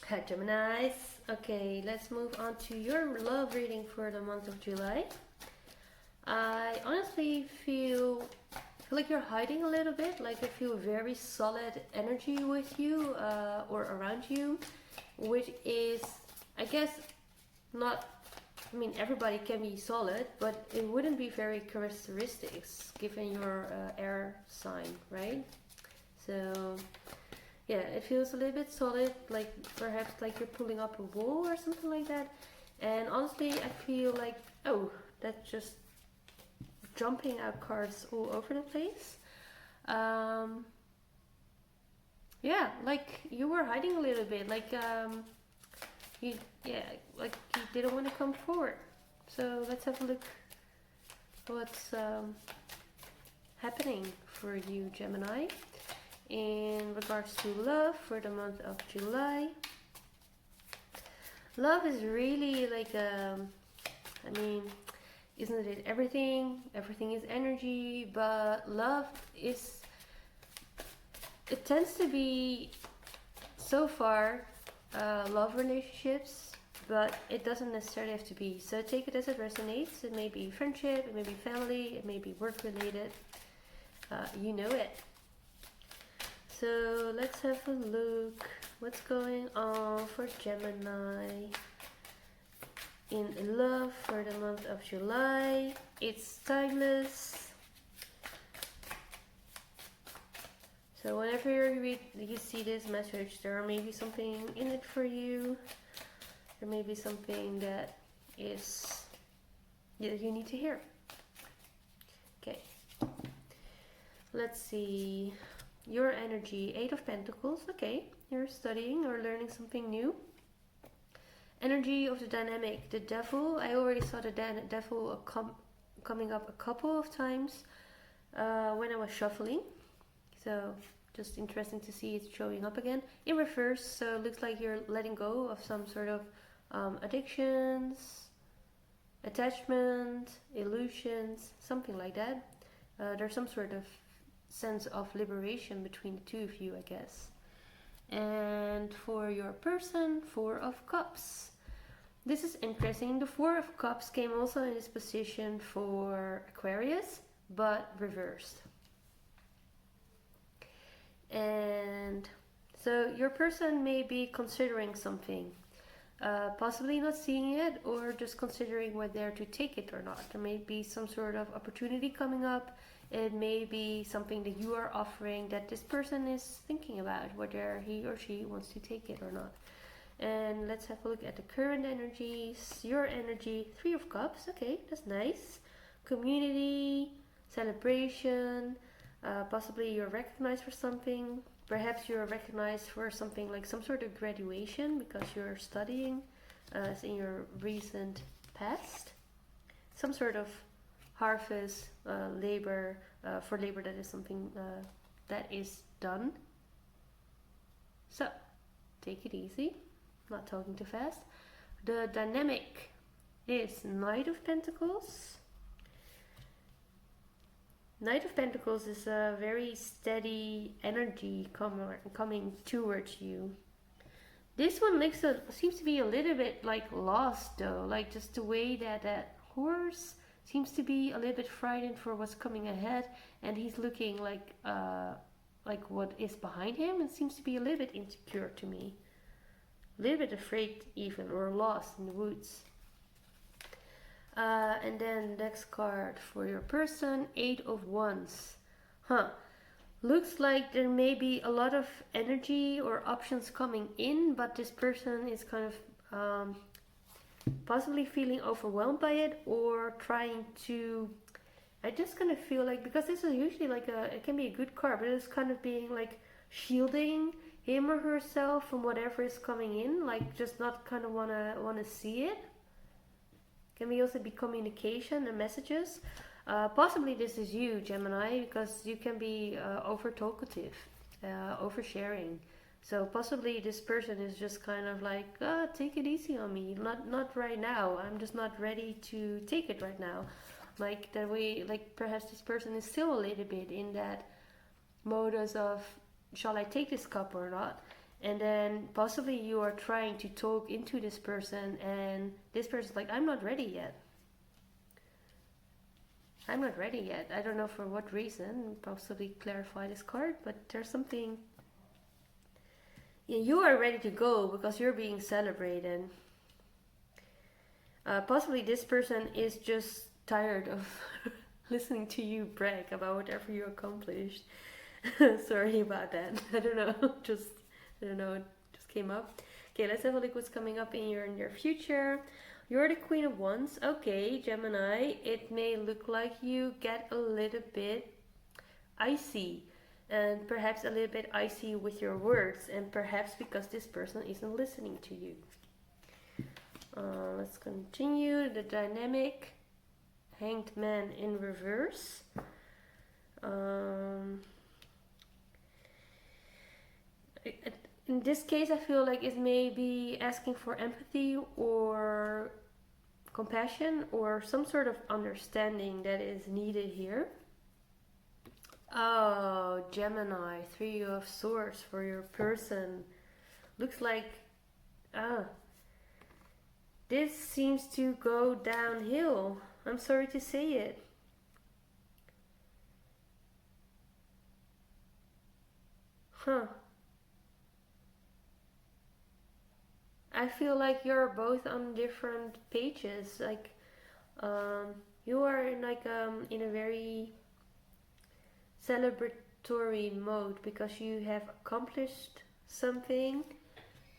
Hi Geminis. Okay, let's move on to your love reading for the month of July. I honestly feel like you're hiding a little bit, like I feel very solid energy with you or around you, which is, I guess, not, I mean, everybody can be solid, but it wouldn't be very characteristics given your air sign, right? So yeah, it feels a little bit solid, like perhaps like you're pulling up a wall or something like that. And honestly, I feel like, oh, that's just jumping out cards all over the place. Um, yeah, like you were hiding a little bit, like you, yeah, like you didn't want to come forward. So let's have a look what's happening for you, Gemini, in regards to love for the month of July. Love is really like, I mean, isn't it everything? Everything is energy, but love is, it tends to be, so far, love relationships, but it doesn't necessarily have to be. So take it as it resonates. It may be friendship, it may be family, it may be work related. You know it. So let's have a look. What's going on for Gemini in love for the month of July? It's timeless. So whenever you see this message, there may be something in it for you. There may be something that is that you need to hear. Okay. Let's see. Your energy, 8 of Pentacles. Okay, you're studying or learning something new. Energy of the dynamic, the devil. I already saw the devil coming up a couple of times when I was shuffling. So just interesting to see it showing up again in reverse. So it looks like you're letting go of some sort of addictions, attachment, illusions, something like that. There's some sort of sense of liberation between the two of you, I guess. And for your person, 4 of Cups. This is interesting. The 4 of Cups came also in this position for Aquarius, but reversed. And so your person may be considering something, possibly not seeing it or just considering whether to take it or not. There may be some sort of opportunity coming up. It may be something that you are offering that this person is thinking about, whether he or she wants to take it or not. And let's have a look at the current energies. Your energy, 3 of Cups. Okay, that's nice. Community, celebration. Possibly you're recognized for something. Perhaps you're recognized for something like some sort of graduation because you're studying as in your recent past. Some sort of harvest, labor, for labor that is something that is done. So, take it easy, not talking too fast. The dynamic is Knight of Pentacles. Knight of Pentacles is a very steady energy coming towards you. This one seems to be a little bit like lost though, like just the way that horse seems to be a little bit frightened for what's coming ahead, and he's looking like what is behind him, and seems to be a little bit insecure to me. A little bit afraid even, or lost in the woods. And then next card for your person, 8 of Wands. Looks like there may be a lot of energy or options coming in, but this person is kind of possibly feeling overwhelmed by it, or trying to, I just kind of feel like, because this is usually like it can be a good card, but it's kind of being like shielding him or herself from whatever is coming in, like just not kind of wanna see it. Can be also be communication and messages. Possibly this is you, Gemini, because you can be over talkative, oversharing. So possibly this person is just kind of like, take it easy on me, not right now. I'm just not ready to take it right now. Like that way, like perhaps this person is still a little bit in that modus of, shall I take this cup or not? And then possibly you are trying to talk into this person, and this person's like, I'm not ready yet. I'm not ready yet. I don't know for what reason. Possibly clarify this card, but there's something. Yeah, you are ready to go because you're being celebrated. Possibly this person is just tired of listening to you brag about whatever you accomplished. Sorry about that. I don't know. I don't know. It just came up. Okay, let's have a look what's coming up in your near future. You're the Queen of Wands. Okay, Gemini. It may look like you get a little bit icy, and perhaps a little bit icy with your words, and perhaps because this person isn't listening to you. Let's continue the dynamic. Hanged Man in reverse. In this case, I feel like it may be asking for empathy or compassion or some sort of understanding that is needed here. Oh, Gemini, 3 of Swords for your person. Looks like this seems to go downhill. I'm sorry to say it. I feel like you're both on different pages. Like, you are in a very celebratory mode because you have accomplished something.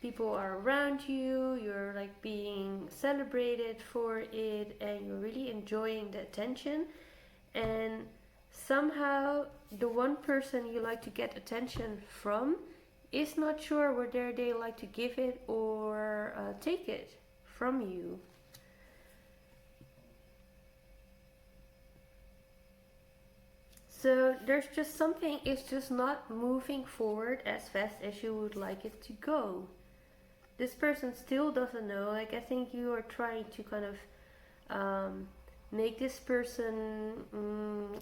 People are around you, you're like being celebrated for it, and you're really enjoying the attention. And somehow the one person you like to get attention from is not sure whether they like to give it or take it from you. So there's just something, it's just not moving forward as fast as you would like it to go. This person still doesn't know. Like, I think you are trying to kind of make this person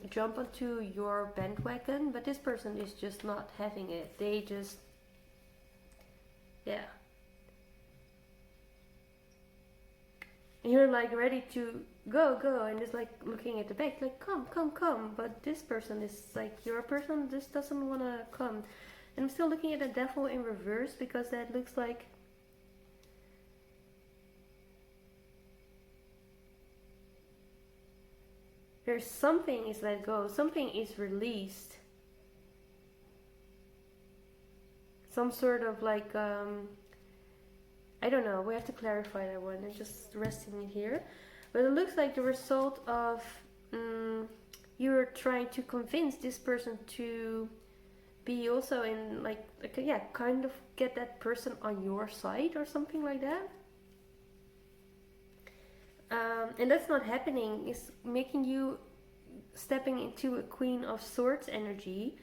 jump onto your bandwagon, but this person is just not having it. They just, yeah. You're like ready to go, and it's like looking at the back, like come. But this person is like, your person just doesn't want to come. And I'm still looking at the Devil in reverse because that looks like there's something is let go, something is released. Some sort of like, I don't know, we have to clarify that one. I'm just resting it here. But it looks like the result of you're trying to convince this person to be also in kind of get that person on your side or something like that. And that's not happening. It's making you stepping into a Queen of Swords energy,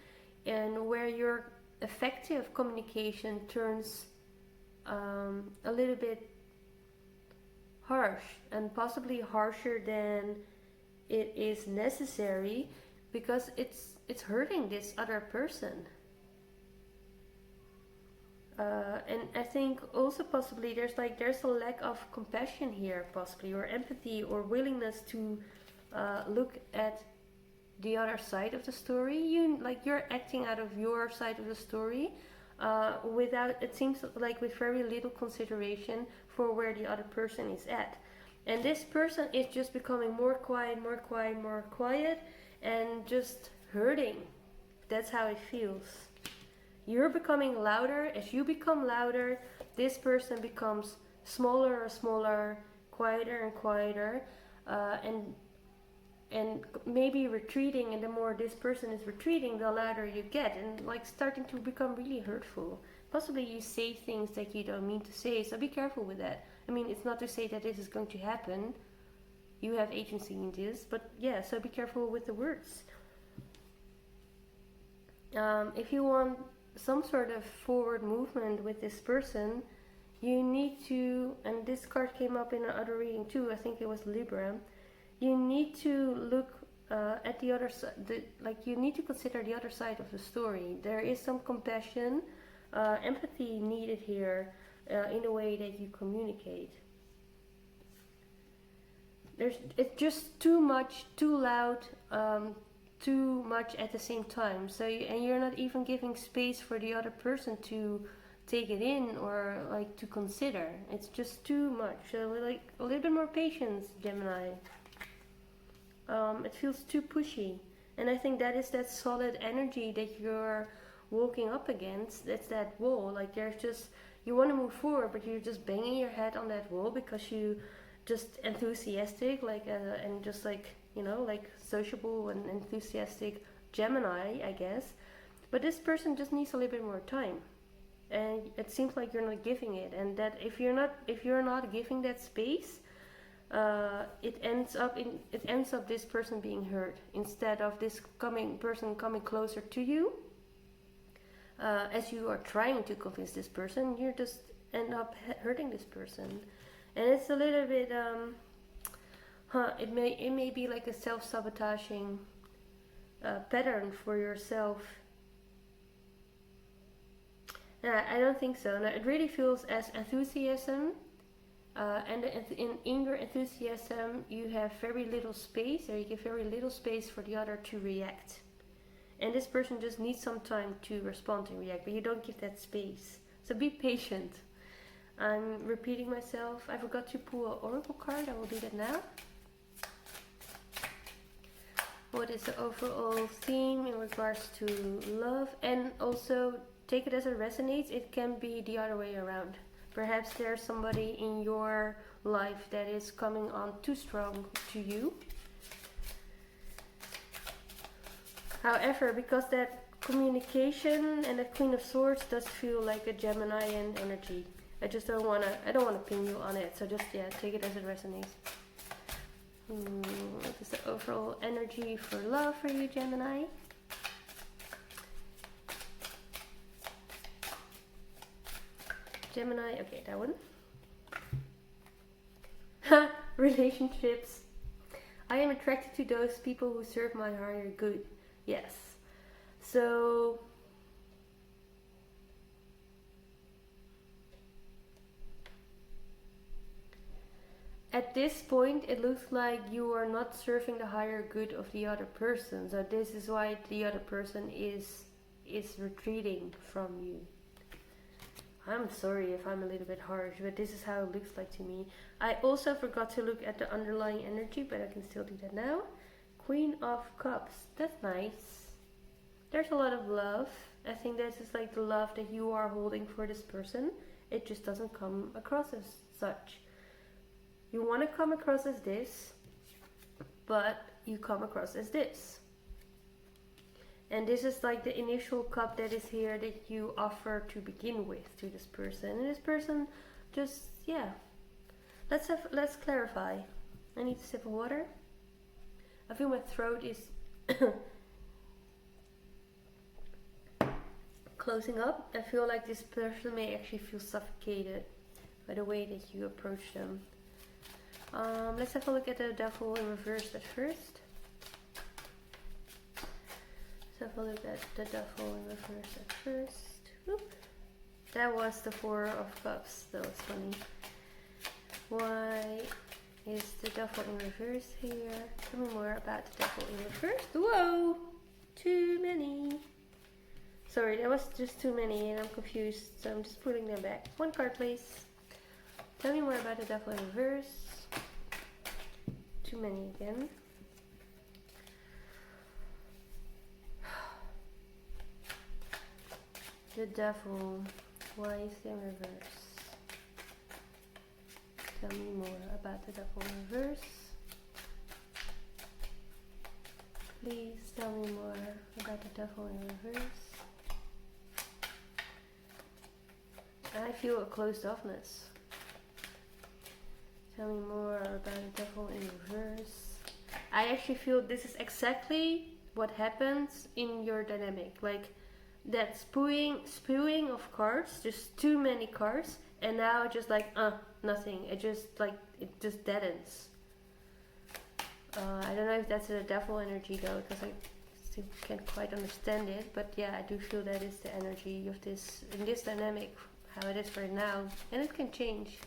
and where your effective communication turns a little bit harsh, and possibly harsher than it is necessary, because it's hurting this other person. And I think also possibly there's a lack of compassion here, possibly, or empathy, or willingness to look at the other side of the story. You're acting out of your side of the story, without, it seems like, with very little consideration for where the other person is at. And this person is just becoming more quiet, and just hurting. That's how it feels. You're becoming louder. As you become louder, this person becomes smaller and smaller, quieter and quieter, and maybe retreating. And the more this person is retreating, the louder you get, and like starting to become really hurtful. Possibly you say things that you don't mean to say, so be careful with that. I mean, it's not to say that this is going to happen. You have agency in this, but yeah, so be careful with the words. If you want some sort of forward movement with this person, you need to, and this card came up in another reading too, I think it was Libra, you need to look at the other side, you need to consider the other side of the story. There is some compassion, empathy needed here in the way that you communicate. It's just too much, too loud, too much at the same time. So and you're not even giving space for the other person to take it in or like to consider. It's just too much. So like a little bit more patience, Gemini. It feels too pushy, and I think that is that solid energy that you're walking up against. That's that wall. Like there's just, you want to move forward, but you're just banging your head on that wall because you just enthusiastic, like and just like, you know, like sociable and enthusiastic Gemini, I guess. But this person just needs a little bit more time, and it seems like you're not giving it. And that if you're not giving that space, it ends up this person being hurt instead of this person coming closer to you. As you are trying to convince this person, you just end up hurting this person. And it's a little bit, it may be like a self-sabotaging pattern for yourself. I don't think so. Now, it really feels as enthusiasm, and in your enthusiasm, you have very little space, or you give very little space for the other to react. And this person just needs some time to respond and react, but you don't give that space. So be patient. I'm repeating myself. I forgot to pull an oracle card. I will do that now. What is the overall theme in regards to love? And also take it as it resonates. It can be the other way around. Perhaps there's somebody in your life that is coming on too strong to you. However, because that communication and the Queen of Swords does feel like a Geminian energy, I don't wanna pin you on it. So just, yeah, take it as it resonates. What is the overall energy for love for you, Gemini? Gemini, okay, that one. Relationships. I am attracted to those people who serve my higher good. Yes. So at this point, it looks like you are not serving the higher good of the other person. So this is why the other person is retreating from you. I'm sorry if I'm a little bit harsh, but this is how it looks like to me. I also forgot to look at the underlying energy, but I can still do that now. Queen of Cups. That's nice. There's a lot of love. I think this is like the love that you are holding for this person. It just doesn't come across as such. You want to come across as this, but you come across as this. And this is like the initial cup that is here that you offer to begin with to this person. And this person just, yeah. Let's clarify. I need a sip of water. I feel my throat is closing up. I feel like this person may actually feel suffocated by the way that you approach them. Let's have a look at the Devil in reverse at first. Let's have a look at the Devil in reverse at first. Whoop. That was the Four of Cups. That was funny. Why is the Devil in reverse here? Tell me more about the Devil in reverse. Whoa! Too many. Sorry, that was just too many and I'm confused. So I'm just putting them back. One card, please. Tell me more about the Devil in reverse. Too many again. The Devil. Why is it in reverse? Tell me more about the Devil in reverse. Please tell me more about the Devil in reverse. I feel a closed offness. Tell me more about the Devil in reverse. I actually feel this is exactly what happens in your dynamic. Like that spewing of cards, just too many cards, and now just like nothing. It just deadens. I don't know if that's a Devil energy though, because I still can't quite understand it, but yeah, I do feel that is the energy of this in this dynamic, how it is right now, and it can change.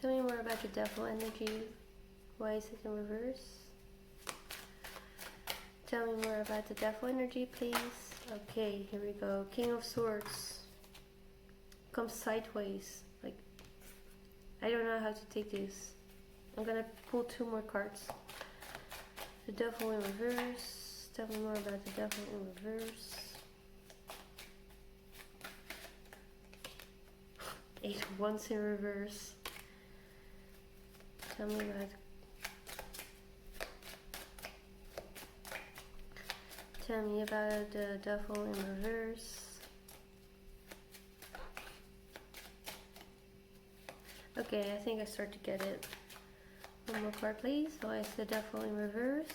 Tell me more about the devil energy. Why is it in reverse? Tell me more about the devil energy, please. Okay, here we go. King of Swords comes sideways. Like, I don't know how to take this. I'm gonna pull 2 more cards. The devil in reverse. Tell me more about the devil in reverse. 8 of Wands in reverse. Tell me about. Tell me about the devil in reverse. Okay, I think I start to get it. One more card, please. Why is the devil in reverse?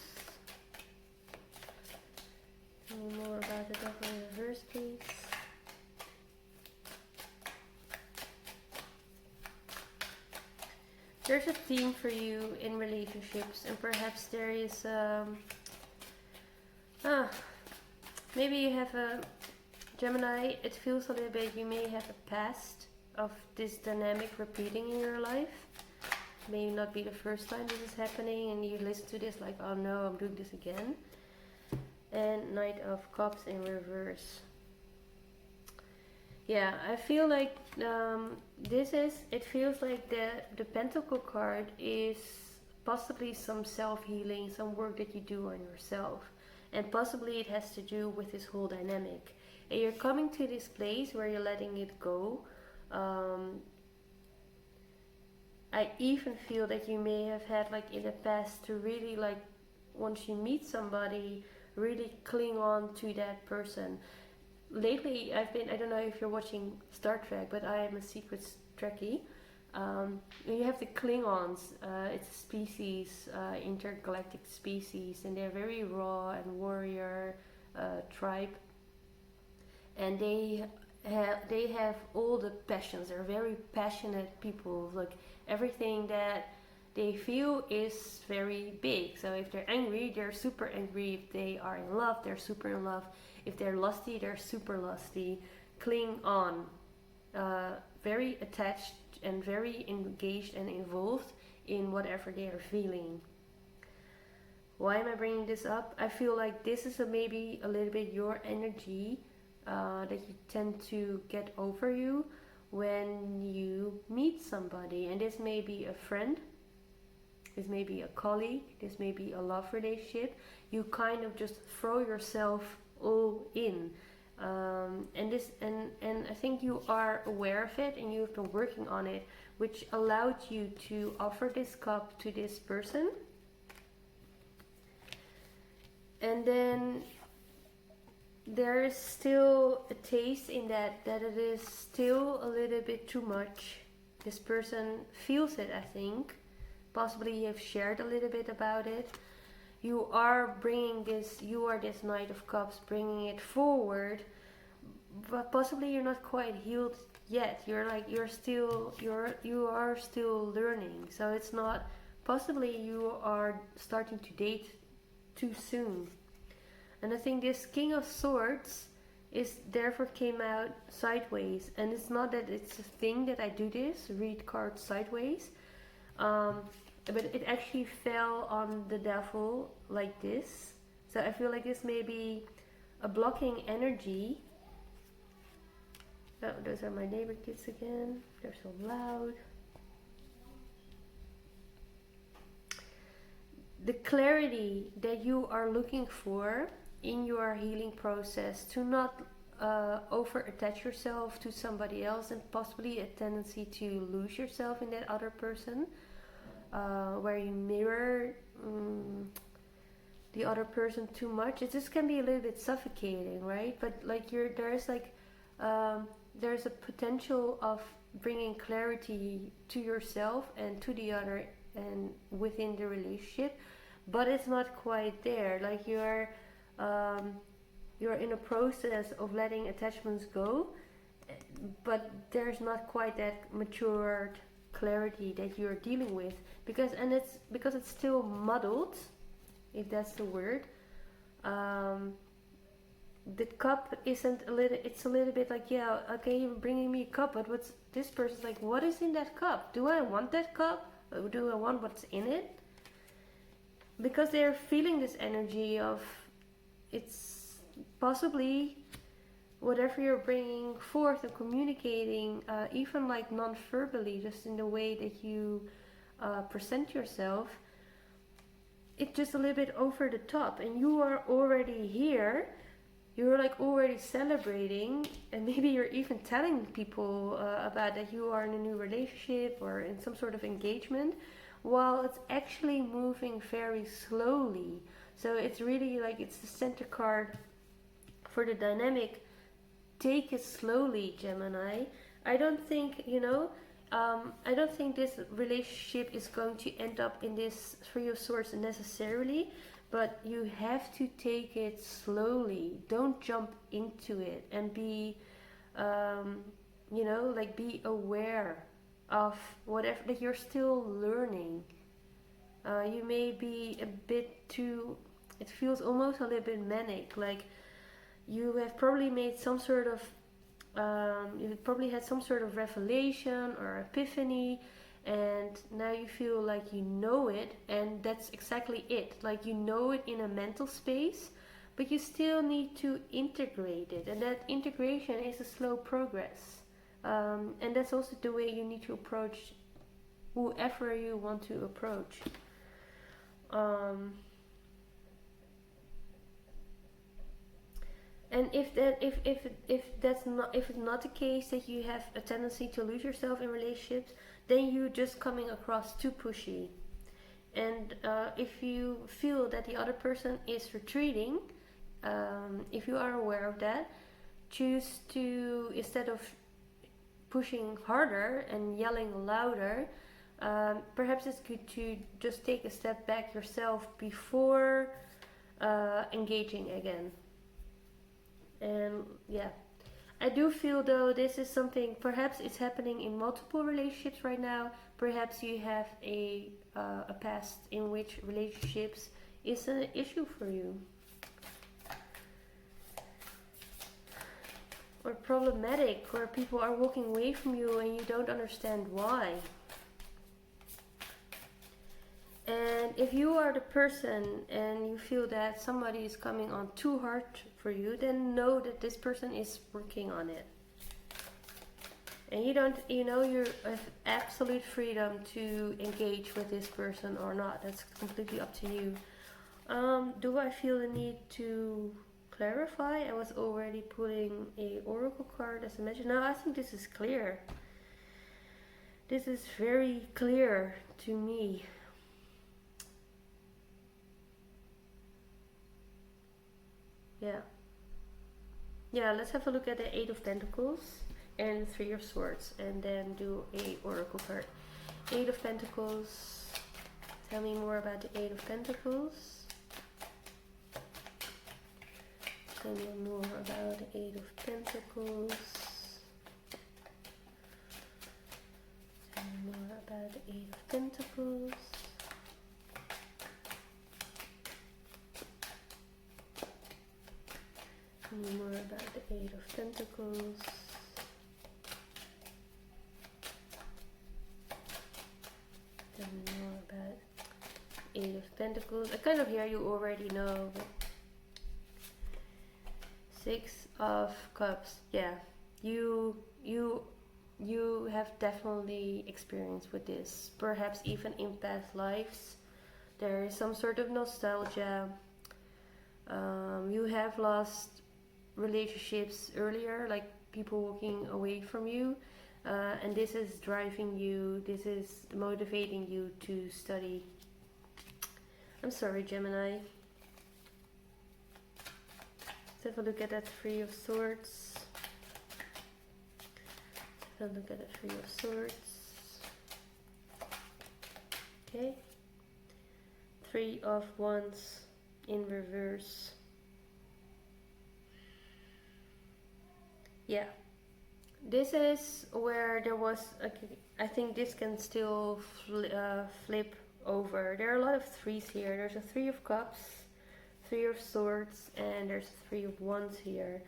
Tell me more about the devil in reverse, please. There's a theme for you in relationships, and perhaps there is maybe you have a Gemini. It feels a little bit you may have a past of this dynamic repeating in your life. May not be the first time this is happening and you listen to this like, oh no, I'm doing this again. And Knight of Cups in reverse. Yeah, I feel like it feels like the Pentacle card is possibly some self-healing, some work that you do on yourself. And possibly it has to do with this whole dynamic. And you're coming to this place where you're letting it go. I even feel that you may have had like in the past to really like, once you meet somebody, really cling on to that person. Lately I don't know if you're watching Star Trek, but I am a secret Trekkie. You have the Klingons. It's a species, intergalactic species, and they're very raw and warrior tribe. And they have all the passions. They're very passionate people. Like everything that they feel is very big. So if they're angry, they're super angry. If they are in love, they're super in love. If they're lusty, they're super lusty. Cling on. Very attached and very engaged and involved in whatever they are feeling. Why am I bringing this up? I feel like this is maybe a little bit your energy that you tend to get over you when you meet somebody. And this may be a friend, this may be a colleague, this may be a love relationship. You kind of just throw yourself all in. And I think you are aware of it and you've been working on it, which allowed you to offer this cup to this person. And then there is still a taste in that it is still a little bit too much. This person feels it, I think. Possibly you've shared a little bit about it. You are this Knight of Cups, bringing it forward, but possibly you're not quite healed yet. You are still learning. So it's not, possibly you are starting to date too soon. And I think this King of Swords is therefore came out sideways. And it's not that it's a thing that I do this, read cards sideways. But it actually fell on the devil like this. So I feel like this may be a blocking energy. Oh, those are my neighbor kids again. They're so loud. The clarity that you are looking for in your healing process, to not over attach yourself to somebody else, and possibly a tendency to lose yourself in that other person. Where you mirror the other person too much. It just can be a little bit suffocating, right? But like there's a potential of bringing clarity to yourself and to the other and within the relationship, but it's not quite there. Like you're in a process of letting attachments go, but there's not quite that matured clarity that you're dealing with, because it's still muddled, if that's the word. um, the cup isn't a little, it's a little bit like, yeah, okay, you're bringing me a cup, but what's this person's like, what is in that cup? Do I want that cup? Or do I want what's in it? Because they're feeling this energy of, it's possibly whatever you're bringing forth and communicating, even like non-verbally, just in the way that you present yourself, it's just a little bit over the top, and you are already here. You're like already celebrating, and maybe you're even telling people about that you are in a new relationship or in some sort of engagement, while it's actually moving very slowly. So it's really like, it's the center card for the dynamic. Take it slowly, Gemini. I don't think, I don't think this relationship is going to end up in this Three of Swords necessarily, but you have to take it slowly. Don't jump into it, and be, be aware of whatever that you're still learning. You may be a bit too, it feels almost a little bit manic, like you have probably made some sort of, you probably had some sort of revelation or epiphany, and now you feel like you know it, and that's exactly it. Like, you know it in a mental space, but you still need to integrate it, and that integration is a slow progress. And that's also the way you need to approach whoever you want to approach. And if it's not the case, that you have a tendency to lose yourself in relationships, then you're just coming across too pushy. And if you feel that the other person is retreating, if you are aware of that, choose to, instead of pushing harder and yelling louder, perhaps it's good to just take a step back yourself before engaging again. And yeah, I do feel though this is something, perhaps it's happening in multiple relationships right now. Perhaps you have a past in which relationships is an issue for you, or problematic, where people are walking away from you and you don't understand why. And if you are the person and you feel that somebody is coming on too hard for you, then know that this person is working on it. And you have absolute freedom to engage with this person or not. That's completely up to you. Do I feel the need to clarify? I was already putting a oracle card as I mentioned. No, I think this is clear. This is very clear to me. Yeah, let's have a look at the Eight of Pentacles and Three of Swords, and then do a oracle card. Eight of Pentacles. Tell me more about the Eight of Pentacles. Tell me more about the Eight of Pentacles. Tell me more about the Eight of Pentacles. Tell me more about the Eight of Pentacles. Tell me more about Eight of Pentacles. I kind of hear you already know. Six of Cups. Yeah, you have definitely experience with this. Perhaps even in past lives, there is some sort of nostalgia. You have lost relationships earlier, like people walking away from you, and this is driving you, this is motivating you to study. I'm sorry, Gemini. Let's have a look at that Three of Swords. Let's have a look at the Three of Swords. Okay. Three of Wands in reverse. Yeah, This is where there was, I think this can still flip over. There are a lot of threes here. There's a three of cups, three of swords, and there's a three of wands here.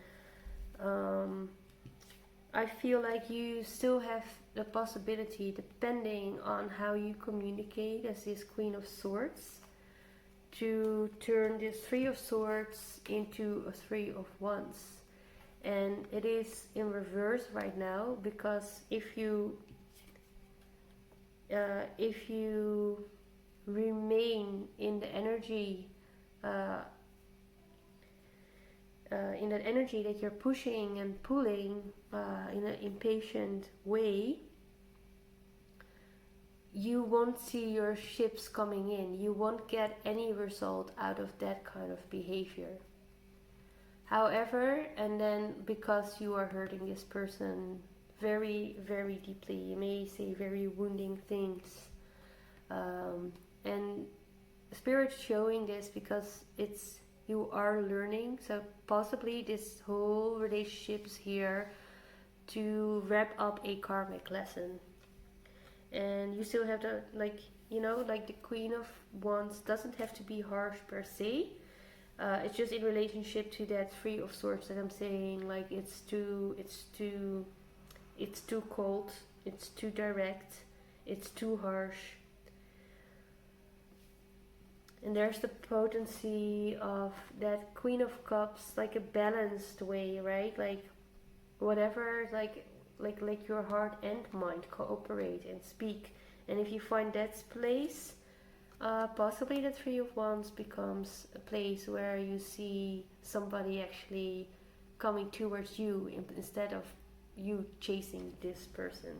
I feel like you still have the possibility, depending on how you communicate as this Queen of Swords, to turn this Three of Swords into a Three of Wands. And it is in reverse right now, because if you remain in the energy in that energy that you're pushing and pulling in an impatient way, you won't see your ships coming in. You won't get any result out of that kind of behavior. However, and then because you are hurting this person very, very deeply, you may say very wounding things. And Spirit's showing this because you are learning. So possibly this whole relationship is here to wrap up a karmic lesson. And you still have to, like the Queen of Wands doesn't have to be harsh per se. It's just in relationship to that Three of Swords that I'm saying, like it's too cold, it's too direct, it's too harsh. And there's the potency of that Queen of Cups, like a balanced way, right? Like whatever, like your heart and mind cooperate and speak. And if you find that place, possibly the Three of Wands becomes a place where you see somebody actually coming towards you instead of you chasing this person.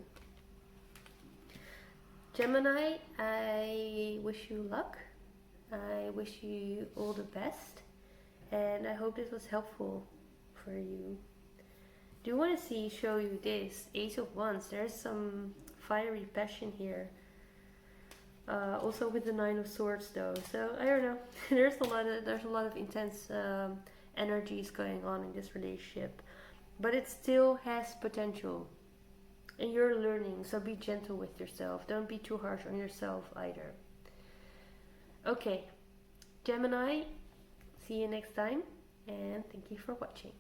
Gemini, I wish you luck. I wish you all the best, and I hope this was helpful for you. Do you want to show you this Ace of Wands? There's some fiery passion here. Also with the Nine of Swords though, so I don't know. there's a lot of intense energies going on in this relationship, but it still has potential, and you're learning. So be gentle with yourself. Don't be too harsh on yourself either. Okay, Gemini, see you next time, and thank you for watching.